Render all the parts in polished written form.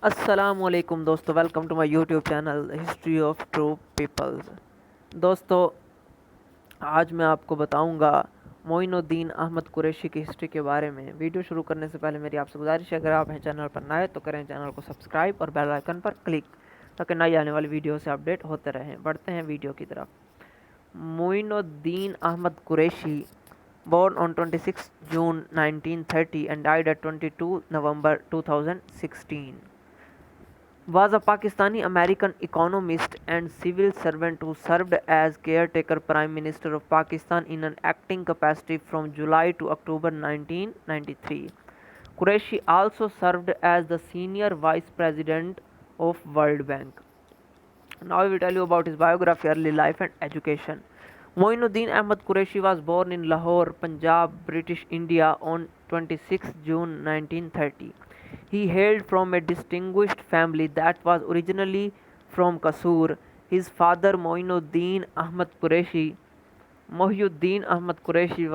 अस्सलामुअलैकुम दोस्तों, welcome to my YouTube channel history of true peoples. दोस्तों, आज मैं आपको बताऊंगा मोइनुद्दीन अहमद कुरैशी की हिस्ट्री के बारे में। वीडियो शुरू करने से पहले मेरी आपसे गुजारिश है, अगर आप हैं चैनल पर नए तो करें चैनल को सब्सक्राइब और बेल आइकन पर क्लिक, ताकि नई आने वाली वीडियो से अपडेट होते रहें। बढ़ते हैं वीडियो की तरफ। Moinuddin Ahmad Qureshi, born on 26 June 1930 and died at 22 November 2016, was a Pakistani American economist and civil servant who served as caretaker Prime Minister of Pakistan in an acting capacity from July to October 1993. Qureshi also served as the senior vice president of World Bank. Now I will tell you about his biography, early life and education. Moinuddin Ahmad Qureshi was born in Lahore, Punjab, British India on 26 June 1930. He hailed from a distinguished family that was originally from Kasur. His father Mohyuddin Ahmad Qureshi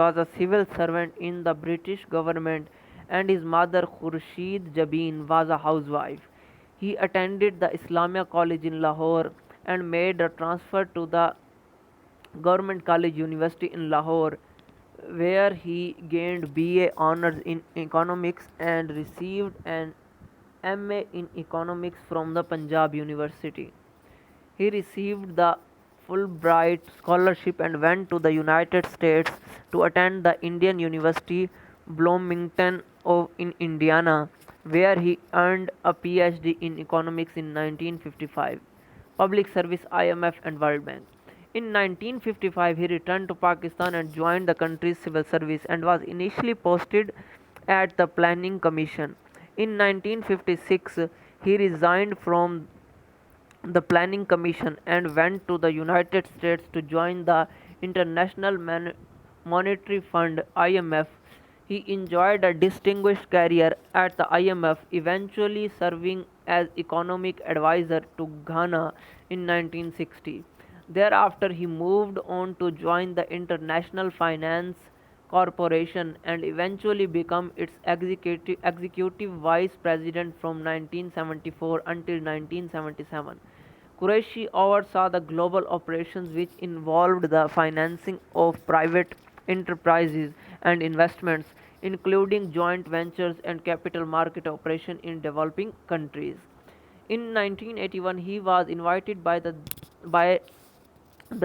was a civil servant in the British government, and his mother Khurshid Jabin was a housewife. He attended the Islamia College in Lahore and made a transfer to the Government College University in Lahore, where he gained BA honors in economics and received an MA in economics from the Punjab University. He received the Fulbright scholarship and went to the United States to attend the Indian University Bloomington in Indiana, where he earned a PhD in economics in 1955. Public Service, IMF and World Bank. In 1955, he returned to Pakistan and joined the country's civil service and was initially posted at the Planning Commission. In 1956, he resigned from the Planning Commission and went to the United States to join the International Monetary Fund (IMF). He enjoyed a distinguished career at the IMF, eventually serving as economic advisor to Ghana in 1960. Thereafter, he moved on to join the International Finance Corporation and eventually become its executive vice president from 1974 until 1977. Qureshi oversaw the global operations, which involved the financing of private enterprises and investments, including joint ventures and capital market operation in developing countries. In 1981, he was invited by the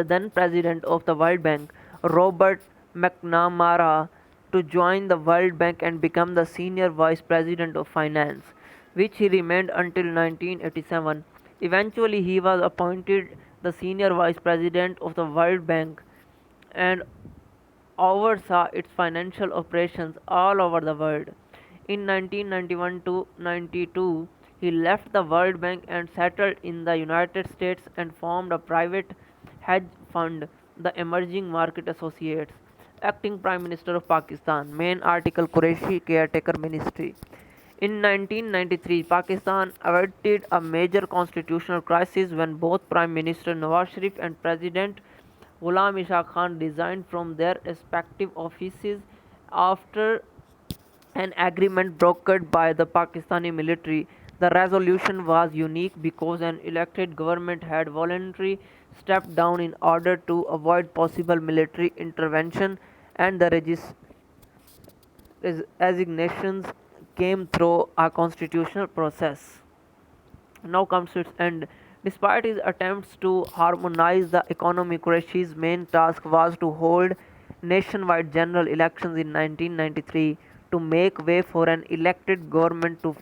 then president of the World Bank, Robert McNamara, to join the World Bank and become the senior vice president of finance, which he remained until 1987. Eventually, he was appointed the senior vice president of the World Bank and oversaw its financial operations all over the world. In 1991 to 92, he left the World Bank and settled in the United States and formed a private hedge fund, the Emerging Market Associates. Acting Prime Minister of Pakistan. Main article, Qureshi Caretaker Ministry. In 1993, Pakistan averted a major constitutional crisis when both Prime Minister Nawaz Sharif and President Ghulam Ishaq Khan resigned from their respective offices after an agreement brokered by the Pakistani military. The resolution was unique because an elected government had voluntarily stepped down in order to avoid possible military intervention, and the resignations came through a constitutional process. Now comes to its end. Despite his attempts to harmonize the economy, Qureshi's main task was to hold nationwide general elections in 1993 to make way for an elected government to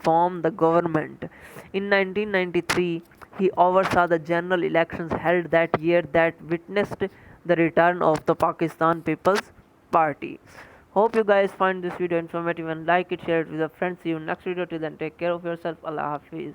form the government. In 1993, he oversaw the general elections held that year that witnessed the return of the Pakistan People's Party. Hope you guys find this video informative and like it, share it with your friends. See you next video. Till then, take care of yourself. Allah Hafiz.